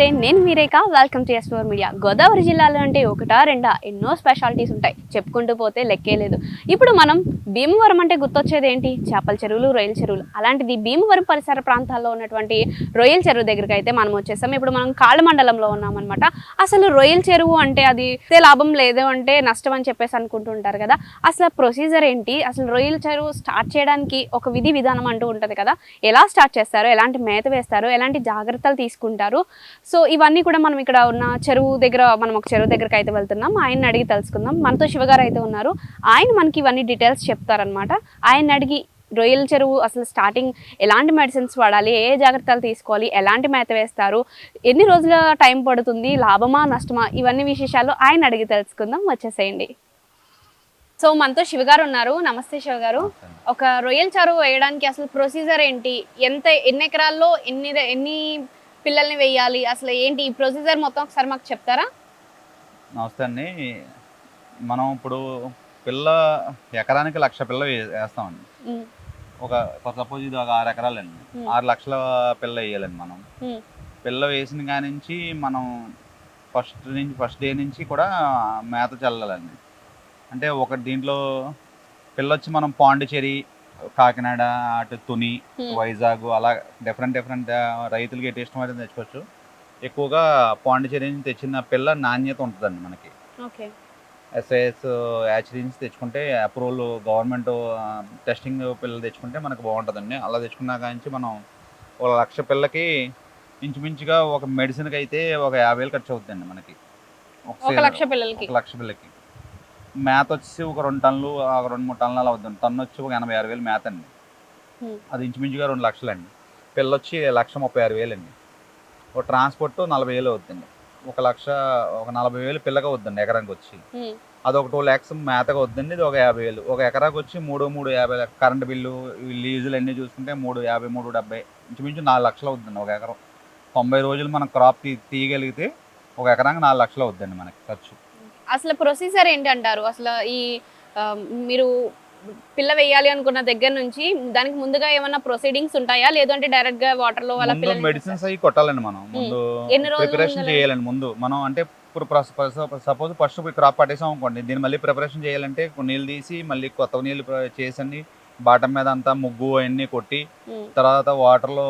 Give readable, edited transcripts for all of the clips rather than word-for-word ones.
నమస్తే, నేను మీరేక. వెల్కమ్ టు ఎస్4 మీడియా. గోదావరి జిల్లాలో అంటే ఒకటా రెండా ఎన్నో స్పెషాలిటీస్ ఉంటాయి, చెప్పుకుంటూ పోతే లెక్కే లేదు. ఇప్పుడు మనం భీమవరం అంటే గుర్తొచ్చేది ఏంటి? చేపల చెరువులు, రొయ్యల చెరువులు. అలాంటిది భీమవరం పరిసర ప్రాంతాల్లో ఉన్నటువంటి రొయ్యల చెరువు దగ్గరికి అయితే మనం వచ్చేసాం. ఇప్పుడు మనం కాళ్ళ మండలంలో ఉన్నామన్నమాట. అసలు రొయ్యల చెరువు అంటే అది లాభం లేదు అంటే నష్టం అని చెప్పేసి అనుకుంటుంటారు కదా. అసలు ప్రొసీజర్ ఏంటి? అసలు రొయ్యల చెరువు స్టార్ట్ చేయడానికి ఒక విధి విధానం అంటూ ఉంటుంది కదా. ఎలా స్టార్ట్ చేస్తారు, ఎలాంటి మేత వేస్తారు, ఎలాంటి జాగ్రత్తలు తీసుకుంటారు, సో ఇవన్నీ కూడా మనం ఇక్కడ ఉన్న చెరువు దగ్గర, మనం ఒక చెరువు దగ్గరకు అయితే వెళ్తున్నాం. ఆయన్ని అడిగి తెలుసుకుందాం. మనతో శివగారు అయితే ఉన్నారు. ఆయన మనకి ఇవన్నీ డీటెయిల్స్ చెప్తారనమాట. ఆయన అడిగి రొయ్యల చెరువు అసలు స్టార్టింగ్ ఎలాంటి మెడిసిన్స్ వాడాలి, ఏ జాగ్రత్తలు తీసుకోవాలి, ఎలాంటి మేత వేస్తారు, ఎన్ని రోజుల టైం పడుతుంది, లాభమా నష్టమా, ఇవన్నీ విశేషాలు ఆయన అడిగి తెలుసుకుందాం. వచ్చేసేయండి. సో మనతో శివగారు ఉన్నారు. నమస్తే శివగారు. ఒక రొయ్యల చెరువు వేయడానికి అసలు ప్రొసీజర్ ఏంటి, ఎన్ని ఎకరాల్లో ఎన్ని పిల్లల్ని వేయాలి, అసలు ఏంటి ఈ ప్రొసీజర్ మొత్తం ఒకసారి మాకు చెప్తారా? నమస్తే అండి. మనం ఇప్పుడు పిల్ల ఎకరానికి 1,00,000 పిల్ల వేస్తామండి. ఒక సపోజ్ ఇది ఒక 6 ఎకరాలండి, 6 లక్షల పిల్ల వేయాలండి. మనం పిల్ల వేసిన కాడి నుంచి మనం ఫస్ట్ డే నుంచి కూడా మేత చల్లాలండి. అంటే ఒక దీంట్లో పిల్ల వచ్చి మనం పాండిచేరి, కాకినాడ, అటు తుని, వైజాగ్ అలా డిఫరెంట్ రైతులకి ఎటు ఇష్టమైతే తెచ్చుకోవచ్చు. ఎక్కువగా పాండిచేరి నుంచి తెచ్చిన పిల్ల నాణ్యత ఉంటుందండి మనకి. ఎస్ఐఎస్ యాచరీ నుంచి తెచ్చుకుంటే అప్రూవల్ గవర్నమెంట్ టెస్టింగ్ పిల్లలు తెచ్చుకుంటే మనకు బాగుంటుందండి. అలా తెచ్చుకున్నా కానీ మనం ఒక 1,00,000 పిల్లకి ఇంచుమించుగా ఒక మెడిసిన్కి అయితే ఒక 50,000 ఖర్చు అవుతుందండి మనకి. ఒక 1,00,000 పిల్లలకి. 1,00,000 పిల్లకి మేత వచ్చి ఒక 2 టన్నులు, 2-3 టన్నులు అలా అవుతుంది. టన్ను వచ్చి ఒక 86,000 మేత అండి. అది ఇంచుమించుగా 2 లక్షలు అండి. పిల్ల వచ్చి 1,36,000 అండి. ఒక ట్రాన్స్పోర్ట్ 40,000 అవుతుంది. ఒక 40,000 పిల్లగా వద్దండి ఎకరానికి వచ్చి. అది ఒక 2 lakhs మేతగా వద్దండి. ఇది ఒక 50,000. ఒక ఎకరాకి వచ్చి 3,50,000 కరెంట్ బిల్లు, లీజులు అన్నీ చూసుకుంటే 3,50,000, 3,70,000 ఇంచుమించు 4 లక్షలు అవుతుందండి ఒక ఎకరం. 90 రోజులు మనం క్రాప్ తీయగలిగితే ఒక ఎకరానికి 4 లక్షలు అవుతుందండి మనకి ఖర్చు. అసలు ప్రొసీజర్ ఏంటి అంటారు? అసలు ఈ మీరు పిల్ల వేయాలి అనుకున్న దగ్గర నుంచి దానికి ముందుగా ఏమైనా ప్రొసీడింగ్స్ ఉంటాయా, లేదంటే డైరెక్ట్ గా వాటర్ లో అలా పిల్ల మెడిసిన్స్ అవి కొట్టాలండి. మనం ముందు ప్రిపరేషన్ చేయాలండి. ముందు మనం అంటే ఇప్పుడు సపోజ్ ఫస్ట్ క్రాప్ పట్టేసాం అనుకోండి, దీన్ని మళ్ళీ ప్రిపరేషన్ చేయాలంటే నీళ్ళు తీసి మళ్ళీ కొత్త నీళ్ళు చేసండి, బాటం మీద అంతా ముగ్గు అవన్నీ కొట్టి, తర్వాత వాటర్లో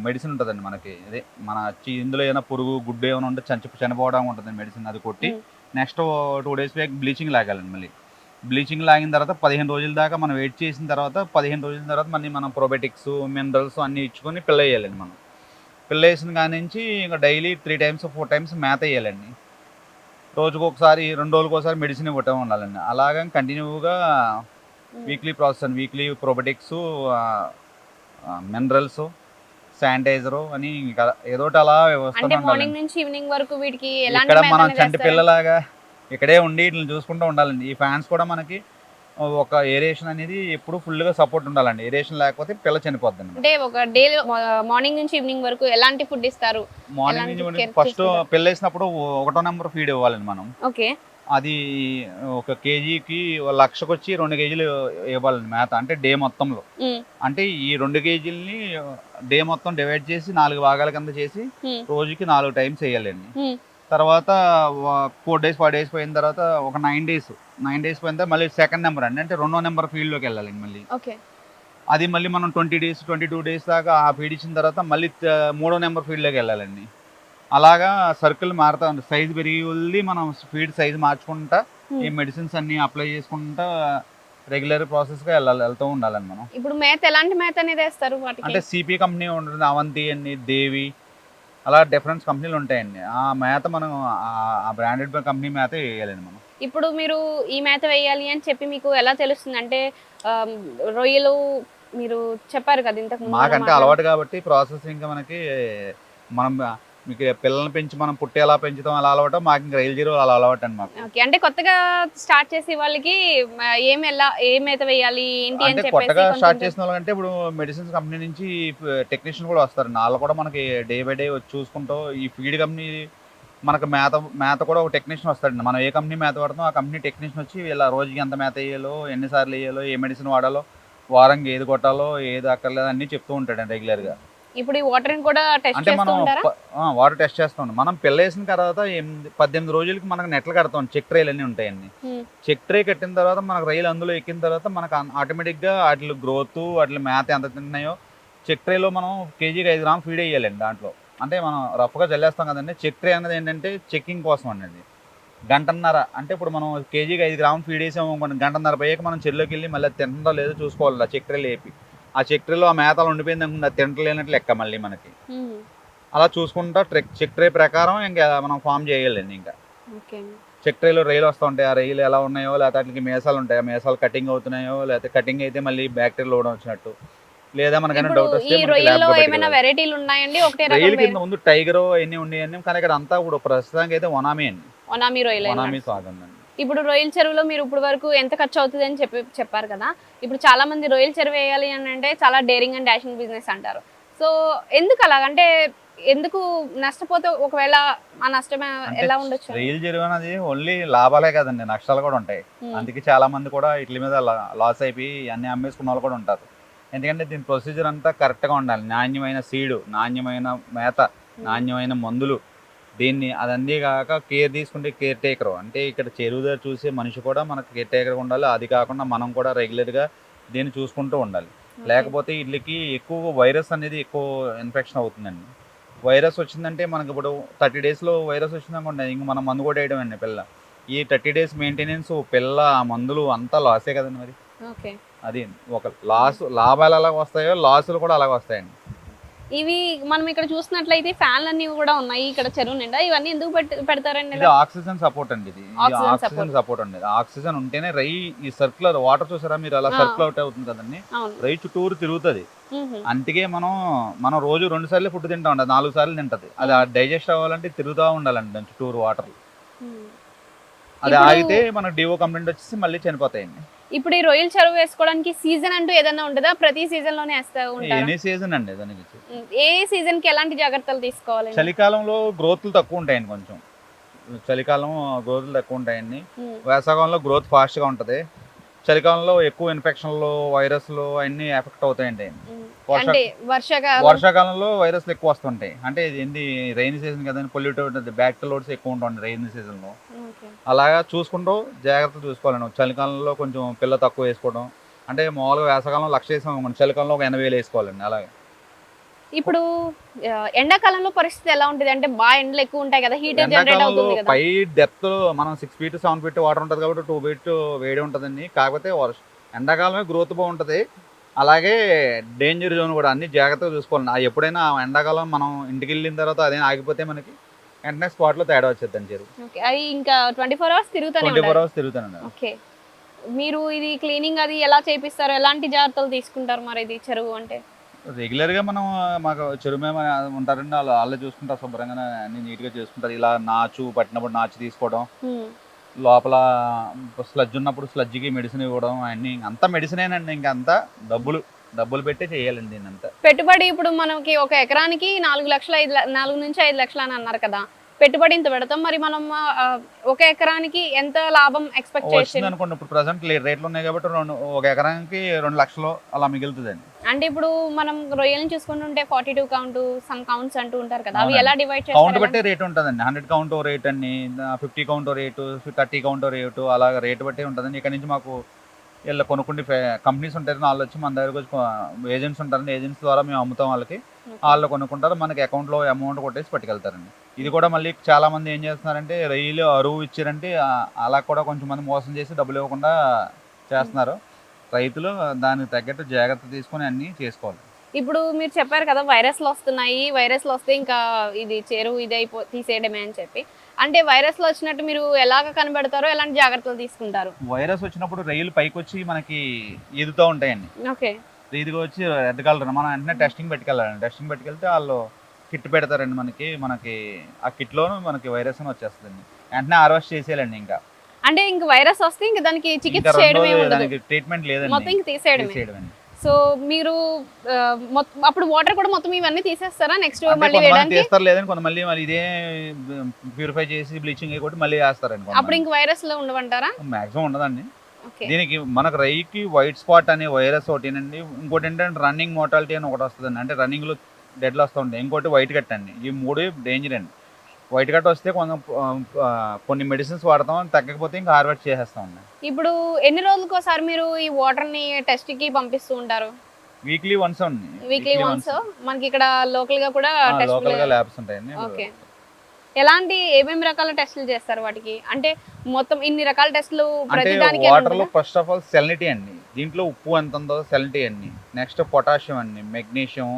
మెడిసిన్ ఉంటుందండి మనకి. అదే మన ఇందులో ఏమైనా పురుగు గుడ్డు ఏమైనా ఉంటే చనిపోవడం ఉంటుంది మెడిసిన్, అది కొట్టి నెక్స్ట్ 2 days బ్యాక్ బ్లీచింగ్ లాగాలండి. మళ్ళీ బ్లీచింగ్ లాగిన తర్వాత 15 రోజుల దాకా మనం వెయిట్ చేసిన తర్వాత 15 రోజుల తర్వాత మళ్ళీ మనం ప్రోబయోటిక్స్, మినరల్స్ అన్నీ ఇచ్చుకొని పిల్ల వేయాలండి. మనం పిల్ల వేసిన కాడి నుంచి ఇంకా డైలీ 3 times 4 times మేత వేయాలండి. రోజుకు ఒకసారి, 2 రోజులకు ఒకసారి మెడిసిన్ ఇవ్వటం ఉండాలండి. అలాగా కంటిన్యూగా వీక్లీ ప్రాసెస్ అండి. వీక్లీ ప్రోబయోటిక్స్, మినరల్స్, శానిటైజరు అని ఇంకా ఏదో అలా మార్నింగ్ నుంచి ఈవినింగ్ వరకు వీటికి ఇక్కడ మనం చంటి పిల్లలాగా ఇక్కడే ఉండి వీటిని చూసుకుంటూ ఉండాలండి. ఈ ఫ్యాన్స్ కూడా మనకి ఒక ఏరేషన్ అనేది ఎప్పుడు ఫుల్ గా సపోర్ట్ ఉండాలండి. ఏరేషన్ లేకపోతే పిల్ల చనిపోద్దండి. అంటే ఒక డే మార్నింగ్ నుంచి ఈవినింగ్ వరకు ఎలాంటి ఫుడ్ ఇస్తారు? మార్నింగ్ నుంచి ఫస్ట్ పిల్ల వేసినప్పుడు 1వ నెంబర్ ఫీడ్ ఇవ్వాలండి మనం. ఓకే. అది ఒక కేజీకి 1,00,000కి వచ్చి 2 కేజీలు ఇవ్వాలండి మేత. అంటే డే మొత్తంలో, అంటే ఈ 2 కేజీలని డే మొత్తం డివైడ్ చేసి 4 భాగాల కింద చేసి రోజుకి 4 times వేయాలండి. తర్వాత 4 days 5 days పోయిన తర్వాత ఒక 9 days పోయిన తర్వాత మళ్ళీ 2nd నెంబర్ అండి, అంటే 2వ నెంబర్ ఫీల్డ్లోకి వెళ్ళాలండి మళ్ళీ. అది మళ్ళీ మనం 20 days 22 days దాకా ఆ ఫీడ్ ఇచ్చిన తర్వాత మళ్ళీ 3వ నెంబర్ ఫీల్డ్లోకి వెళ్ళాలండి. అలాగా సర్కిల్ మారుతా ఉంది. సైజు పెరిగి మనం ఫీడ్ సైజు మార్చుకుంటా ఈ మెడిసిన్స్ అన్ని అప్లై చేసుకుంటా రెగ్యులర్ ప్రాసెస్ గా వెళ్తూ ఉండాలండి మనం. ఇప్పుడు మేత ఎలాంటి మేత అనేది వేస్తారు? అంటే సిపి కంపెనీ ఉంటుంది, అవంతి అని, దేవి, అలా డిఫరెంట్ కంపెనీలు ఉంటాయండి. ఆ మేత మనం ఆ బ్రాండెడ్ కంపెనీ మేత వేయాలండి మనం. ఇప్పుడు మీరు ఈ మేత వేయాలి అని చెప్పి మీకు ఎలా తెలుస్తుంది? అంటే రొయ్యలు మీరు చెప్పారు కదా ఇంతకు ముందు. మాకంటే అలవాటు కాబట్టి ప్రాసెస్ ఇంకా మనకి, మనం మీకు పిల్లల్ని పెంచి మనం పుట్టి ఎలా పెంచుతాం అలా అలవాటు, మాకు ఇంకా రైలు జీరో అలా అలవాటు అండి మాకు. అంటే కొత్తగా స్టార్ట్ చేసే వాళ్ళకి ఏ మేత వేయాలి ఏంటి అని చెప్పేసి కొత్తగా స్టార్ట్ చేసిన వాళ్ళంటే ఇప్పుడు మెడిసిన్స్ కంపెనీ నుంచి టెక్నీషియన్ కూడా వస్తారండి. వాళ్ళు కూడా మనకి డే బై డే వచ్చి చూసుకుంటూ, ఈ ఫీడ్ కంపెనీ మనకు మేత కూడా ఒక టెక్నీషియన్ వస్తాడండి. మనం ఏ కంపెనీ మేత వాడతాం ఆ కంపెనీ టెక్నీషియన్ వచ్చి ఇలా రోజుకి ఎంత మేత వేయాలో, ఎన్నిసార్లు వేయాలో, ఏ మెడిసిన్ వాడాలో, వారంకి ఏది కొట్టాలో, ఏది అక్కర్లేదో అన్నీ చెప్తూ ఉంటాడండి రెగ్యులర్గా. ఇప్పుడు ఈ వాటర్ని కూడా టెస్ట్ అంటే చేస్తూ మనం ఉంటారా? వాటర్ టెస్ట్ చేస్తాం. మనం పిల్ల వేసిన తర్వాత 18 రోజులకి మనకు నెట్లు కడతాం. చెక్ ట్రేలు అన్నీ ఉంటాయండి. చెక్ ట్రే కట్టిన తర్వాత మనకు రైలు అందులో ఎక్కిన తర్వాత మనకు ఆటోమేటిక్గా వాటి గ్రోత్ వాటి మేత ఎంత తింటున్నాయో చెక్ ట్రేలో మనం కేజీకి 5 గ్రాములు ఫీడ్ వేయాలండి. దాంట్లో అంటే మనం రఫ్గా చల్లేస్తాం కదండి. చెక్ ట్రే అనేది ఏంటంటే చెక్కింగ్ కోసం అండి. గంటన్నర అంటే ఇప్పుడు మనం కేజీకి 5 గ్రాములు ఫీడ్ వేసాము అనుకోండి, గంటన్నర పోయాక మనం చెల్లోకి వెళ్ళి మళ్ళీ తింటుందో లేదో చూసుకోవాలి. ఆ చెక్ ట్రేలు వేపి ఆ చెక్ ట్రేలో ఆ మేతలు ఉండిపోయింది అనుకుంటే అది తింటలేనట్లు లెక్క మళ్ళీ మనకి. అలా చూసుకుంటా చెక్ ట్రే ప్రకారం ఇంకా మనం ఫామ్ చేయాలండి. ఇంకా చెక్ ట్రేలో రైలు వస్తూ ఉంటాయి. ఆ రైలు ఎలా ఉన్నాయో లేకపోతే వాటికి మేసాలు ఉంటాయి. ఆ మేసాలు కటింగ్ అవుతున్నాయో లేకపోతే కటింగ్ అయితే మళ్ళీ బ్యాక్టీరియల్ లోడ్ వచ్చినట్టు, లేదా మనకైనా డౌట్ వస్తే ఏమైనా వెరైటీలు ఉన్నాయండి? ఒకటే రైలు కింద రకం ముందు టైగర్ అన్ని ఉండేవన్నీ, కానీ ఇక్కడ అంతా ఇప్పుడు ప్రస్తుతానికి అయితే ఒనామీ అండి. ఒనామీ రొయ్యలు. ఒనామీ సాగుందండి. ఇప్పుడు రొయ్యల చెరువులో మీరు ఇప్పుడు వరకు ఎంత ఖర్చు అవుతుంది అని చెప్పారు కదా. ఇప్పుడు చాలా మంది రొయ్యల చెరువు వేయాలి అని అంటే చాలా డేరింగ్ అండ్ డాషింగ్ బిజినెస్ అంటారు. సో ఎందుకు అలాగంటే ఎందుకు నష్టపోతే ఒకవేళ ఆ నష్టం ఎలా ఉండొచ్చు? రొయ్యల చెరువు అనేది ఓన్లీ లాభాలే కదండి, నష్టాలు కూడా ఉంటాయి. అందుకే చాలా మంది కూడా వీటి మీద లాస్ అయిపోయి అన్ని అమ్మేసుకున్న వాళ్ళు కూడా ఉంటారు. ఎందుకంటే దీని ప్రొసీజర్ అంతా కరెక్ట్గా ఉండాలి. నాణ్యమైన సీడు, నాణ్యమైన మేత, నాణ్యమైన మందులు, దీన్ని అదన్నీ కాక కేర్ తీసుకుంటే కేర్ టేకర్ అంటే ఇక్కడ చెరువు దగ్గర చూసే మనిషి కూడా మనకు కేర్ టేకర్గా ఉండాలి. అది కాకుండా మనం కూడా రెగ్యులర్గా దీన్ని చూసుకుంటూ ఉండాలి. లేకపోతే వీటికి ఎక్కువ వైరస్ అనేది ఎక్కువ ఇన్ఫెక్షన్ అవుతుందండి. వైరస్ వచ్చిందంటే మనకి ఇప్పుడు 30 డేస్లో వైరస్ వచ్చిందనుకోండి, ఇంక మనం మందు కూడా వేయడం అండి పిల్ల. ఈ 30 డేస్ మెయింటెనెన్స్ పిల్ల మందులు అంతా లాసే కదండి మరి. అది ఒక లాభాలు ఎలాగ వస్తాయో లాసులు కూడా అలాగ వస్తాయండి. ఇవి మనం ఇక్కడ చూసినట్లయితే ఫ్యాన్లు అన్ని కూడా ఉన్నాయి ఇక్కడ చెరువు నిండా. ఇవన్నీ ఎందుకు పెడతారండి? ఇది ఆక్సిజన్ సపోర్ట్ అండి. ఇది ఆక్సిజన్ సపోర్ట్ అండి. ఆక్సిజన్ ఉంటేనే రై ఈ సర్క్యులర్ వాటర్ చూసారా మీరు, అలా సర్క్యుల్ అవుట్ అవుతుంది కదండి. రై చుట్టూరు తిరుగుతుంది. అందుకే మనం రోజు 2 సార్లు ఫుడ్ తింటా ఉంటది, 4 సార్లు తింటది. అది డైజెస్ట్ అవ్వాలంటే తిరుగుతూ ఉండాలండి దాని చుట్టూరు వాటర్. అది ఆగితే మనకు డివో కంప్లైంట్ వచ్చేసి మళ్ళీ చనిపోతాయండి. ఇప్పుడు ఈ రొయ్యల చెరువు వేసుకోవడానికి సీజన్ అంటూ ఏదైనా ఉంటుందా? ప్రతి సీజన్ లోనే వేస్తా ఉంటారా? ఎనీ సీజన్ అండి దానికి. ఏ సీజన్ కి ఎలాంటి జాగ్రత్తలు తీసుకోవాలి? చలికాలంలో గ్రోత్లు తక్కువ ఉంటాయండి. కొంచెం చలికాలం గ్రోత్లు తక్కువ ఉంటాయండి. వేసవకాలంలో గ్రోత్ ఫాస్ట్ గా ఉంటది. చలికాలంలో ఎక్కువ ఇన్ఫెక్షన్లు, వైరస్లు అన్ని ఎఫెక్ట్ అవుతాయండి. వర్షాకాలంలో వైరస్లు ఎక్కువ వస్తుంటాయి. అంటే ఇది రైనీ సీజన్ కదండి, పొల్యూట్ ఉంటుంది, బ్యాక్టీరియల్ లోడ్స్ ఎక్కువ ఉంటుంది రైనీ సీజన్ లో. అలాగా చూసుకుంటూ జాగ్రత్తలు చూసుకోవాలండి. చలికాలంలో కొంచెం పిల్ల తక్కువ వేసుకోవడం, అంటే మామూలుగా వేసవకాలంలో 1,00,000 వేసాం, మన చలికాలంలో ఒక 80,000 వేసుకోవాలండి. అలాగే ఇప్పుడు ఎండాకాలంలో పరిస్థితి ఎలా ఉంటుంది? అంటే బాగా ఎండలు ఎక్కువ ఉంటాయి కదా, హీట్ జనరేట్ అవుతుంది కదా. పై డెప్త్ మనం 6 feet 7 feet వాటర్ ఉంటుంది కాబట్టి 2 feet వేడి ఉంటుందండి. కాకపోతే ఎండాకాలమే గ్రోత్ బాగుంటుంది. అలాగే డేంజర్ జోన్ కూడా అన్ని జాగ్రత్తగా చూసుకోవాలండి. ఎప్పుడైనా ఎండాకాలం మనం ఇంటికి వెళ్ళిన తర్వాత అదే ఆగిపోతే మనకి వెంటనే స్పాట్ లో తేడా వచ్చేద్దండి చెరువు. అది ఇంకా 24 hours తిరుగుతానే 24 hours తిరుగుతానండి. ఓకే, మీరు ఇది క్లీనింగ్ అది ఎలా చేపిస్తారు? ఎలాంటి జాగ్రత్తలు తీసుకుంటారు మరి ఇది చెరువు అంటే? రెగ్యులర్గా మనం మాకు చెరువు మీద ఉంటారండి, వాళ్ళే చూసుకుంటారు, శుభ్రంగా అన్ని నీట్గా చేసుకుంటారు. ఇలా నాచు పట్టినప్పుడు నాచు తీసుకోవడం, లోపల స్లడ్జ్ ఉన్నప్పుడు స్లడ్జ్కి మెడిసిన్ ఇవ్వడం, అన్ని అంతా మెడిసినేనండి. ఇంకా అంతా డబ్బులు పెట్టే చేయాలండి దీన్ని అంతా. పెట్టుబడి ఇప్పుడు మనకి ఒక ఎకరానికి 4 నుంచి 5 లక్షలు అని అన్నారు కదా, పెట్టుబడి ఇంత పెడతాం, మరి మనం ఒక ఎకరానికి ఎంత లాభం ఎక్స్పెక్ట్ చేస్తుంది అనుకోండి? ఇప్పుడు ప్రజెంట్ రేట్లు ఉన్నాయి కాబట్టి ఒక ఎకరానికి 2 లక్షలు అలా మిగులుతుందండి. అంటే ఇప్పుడు మనం రొయ్యలను చూసుకుంటుంటే 42 కౌంట్, సమ్ కౌంట్స్ అంటూ ఉంటారు కదా, అవి ఎలా డివైడ్ చేస్తారు? కౌంట్ బట్టే రేట్ ఉంటుందండి. 100 కౌంట్ రేట్ అండి, 50 కౌంట్ రేటు, 30 కౌంట్ రేటు, అలాగ రేటు బట్టే ఉంటుందండి. ఇక్కడ నుంచి మాకు వీళ్ళ కొనుక్కుంటే కంపెనీస్ ఉంటారు, వాళ్ళు వచ్చి మన దగ్గరకు వచ్చి ఏజెంట్స్ ఉంటారండి, ఏజెంట్స్ ద్వారా మేము అమ్ముతాం వాళ్ళకి. వాళ్ళు కొనుక్కుంటారు, మనకి అకౌంట్లో అమౌంట్ కొట్టేసి పట్టుకెళ్తారండి. ఇది కూడా మళ్ళీ చాలా మంది ఏం చేస్తున్నారంటే రొయ్యలు అరువు ఇచ్చారంటే అలా కూడా కొంచెం మంది మోసం చేసి డబ్బులు ఇవ్వకుండా చేస్తున్నారు. రైతులు దానికి తగ్గట్టు జాగ్రత్త తీసుకొని అన్ని చేసుకోవాలి. ఇప్పుడు మీరు చెప్పారు కదా వైరస్లు వస్తున్నాయి, వైరస్లు వస్తే ఇంకా ఇది చెరువు తీసేయడమే అని చెప్పి, అంటే వైరస్లు వచ్చినట్టు మీరు ఎలాగ కనిపెడతారో, ఎలాంటి జాగ్రత్తలు తీసుకుంటారు? వైరస్ వచ్చినప్పుడు రొయ్యలు పైకి వచ్చి మనకి ఈదుతూ ఉంటాయండి. ఓకే, ఈదుగా వచ్చి రెడ్ కలర్, మనం వెంటనే టెస్టింగ్ పెట్టుకెళ్ళాలండి. టెస్టింగ్ పెట్టుకెళ్తే వాళ్ళు కిట్ పెడతారండి మనకి ఆ కిట్లోనూ మనకి వైరస్ అని వచ్చేస్తుందండి. వెంటనే హార్వెస్ట్ చేసేయాలండి. ఇంకా అంటే ఇంక వైరస్ వస్తే ఇంక దానికి చికిత్స చేయడమే ఉండదు, దానికి ట్రీట్మెంట్ లేదండి, మొత్తం ఇంక తీసేయడమే. సో మీరు అప్పుడు వాటర్ కూడా మొత్తం ఇవన్నీ తీసేస్తారా నెక్స్ట్ మళ్ళీ వేయడానికి? తీస్తారు, లేదని కొంతమంది మళ్ళీ ఇదే ప్యూరిఫై చేసి బ్లీచింగ్ కొట్టి మళ్ళీ వేస్తారండి. అప్పుడు ఇంక వైరస్ లో ఉండవంటారా? మాక్సిమం ఉండదండి. దీనికి మనకు రైకి వైట్ స్పాట్ అనే వైరస్ ఒకటేనండి. ఇంకోటి ఏంటంటే రన్నింగ్ మోర్టాలిటీ అని ఒకటి వస్తుందండి. అంటే రన్నింగ్ లో డెడ్లు వస్తూ ఉంటాయి. ఇంకోటి వైట్ కట్ అండి. ఈ 3 డేంజర్ అండి. వైట్ కట్ వస్తే కొంచెం కొన్ని మెడిసిన్స్ వాడతాం, తగ్గకపోతే ఇంకా హార్వెస్ట్ చేసేస్తాం అండి. ఇప్పుడు ఎన్ని రోజులకోసారి మీరు ఈ వాటర్ని టెస్ట్కి పంపిస్తూ ఉంటారు? వీక్లీ వన్స్ అండి. Weekly once. మనకి ఇక్కడ లోకల్ గా కూడా లోకల్ గా టెస్ట్. ల్యాబ్స్ ఉంటాయండి. ఓకే. ఏమేమి రకాల టెస్టులు చేస్తారు వాటికి? అంటే మొత్తం ఇన్ని రకాల టెస్టులు అంటే ప్రతిదానికి వాటర్ లో ఫస్ట్ ఆఫ్ ఆల్ సెలనిటీ అండి. దీంట్లో ఉప్పు ఎంత ఉందో సెలనిటీ అండి. నెక్స్ట్ పొటాషియం అండి, మెగ్నీషియం,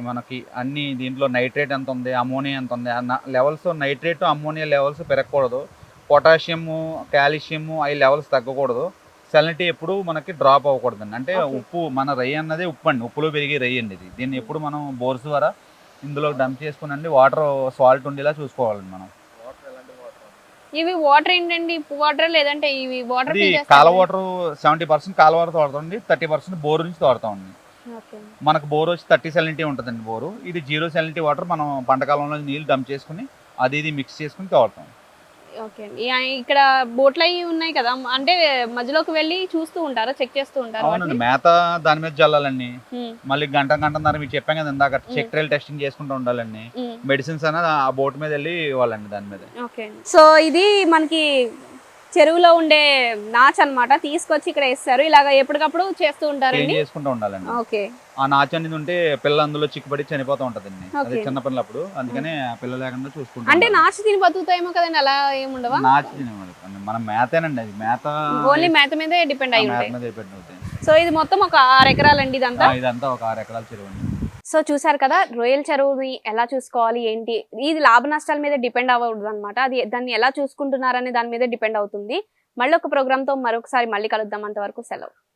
మనకి అన్ని దీంట్లో నైట్రేట్ ఎంత ఉంది, అమోనియా ఎంత ఉంది, లెవెల్స్ నైట్రేట్ అమోనియా లెవెల్స్ పెరగకూడదు. పొటాషియము, కాల్షియము అవి లెవెల్స్ తగ్గకూడదు. సెలనిటీ ఎప్పుడు మనకి డ్రాప్ అవ్వకూడదండి. అంటే Okay. ఉప్పు, మన రై అన్నది ఉప్పు అండి, ఉప్పులో పెరిగే రై అండి ఇది. దీన్ని ఎప్పుడు మనం బోర్స్ ద్వారా ఇందులో డంప్ చేసుకునండి వాటర్ సాల్ట్ ఉండేలా చూసుకోవాలండి మనం. ఇవి వాటర్ ఏంటండి? ఉప్పు వాటర్ లేదంటే ఇవి వాటర్ ఇది కాల వాటర్ 70% కాల వాటర్ తోడతామండి, 30% బోర్ నుంచి తోడతామండి. ఓకే. మనకు బోర్ వచ్చి 30 సెలినిటీ ఉంటుందండి బోరు. ఇది 0 సెలినిటీ వాటర్ మనం పంటకాలంలో నీళ్ళు డంప్ చేసుకుని అది ఇది మిక్స్ చేసుకుని తోడతాం. ఓకే అండి. ఇక్కడ బోట్లు అవి ఉన్నాయి కదా, అంటే మధ్యలోకి వెళ్ళి చూస్తూ ఉంటారా, చెక్ చేస్తూ ఉంటారా అవునండి, వాటిని? మేత దాని మీద చల్లాలండి. ఉమ్, మళ్ళీ గంటన్నర మీకు చెప్పాం కదా ఇందాక, చెక్ ట్రైల్ టెస్టింగ్ చేసుకుంటూ ఉండాలండి. ఉమ్. మెడిసిన్స్ అనేది ఆ బోట్ మీద వెళ్ళి ఇవ్వాలండి దాని మీద. ఓకే. సో ఇది మనకి చెరువులో ఉండే నాచ్ అన్నమాట. తీసుకొచ్చి ఇక్కడ వేస్తారు. ఇలాగ ఎప్పటికప్పుడు చేస్తూ క్లీన్ ఉంటారండి. చేసుకుంటూ ఉండాలండి. ఓకే. ఆ నాచు అనేది ఉంటే పిల్ల అందులో చిక్కుపడి చనిపోతూ ఉంటదండి. అదే Okay. చిన్న పిల్లప్పుడు, అందుకనే ఆ పిల్ల లేకుండా చూసుకుంటాం. అంటే నాచు తిని బతుకుతాయేమో కదండి, అలా ఏముండవా? నాచు తినేవాళ్ళు మనం మేతేనండి, అది మేత ఓన్లీ మేత మీదే డిపెండ్ అయి మేత ఉంటాయి. మీద డిపెండ్ అవుతాయి. సో ఇది మొత్తం ఒక 6 ఎకరాలండి ఇదంతా. ఇదంతా ఒక 6 ఎకరాల చెరువు అండి. సో చూసారు కదా, రొయ్యల చెరువుని ఎలా చూసుకోవాలి ఏంటి, ఇది లాభ నష్టాల మీద డిపెండ్ అవ్వకూడదు అనమాట. అది దాన్ని ఎలా చూసుకుంటున్నారనే దాని మీద డిపెండ్ అవుతుంది. మళ్ళీ ఒక ప్రోగ్రామ్తో మరొకసారి మళ్ళీ కలుద్దాం. అంతవరకు సెలవు.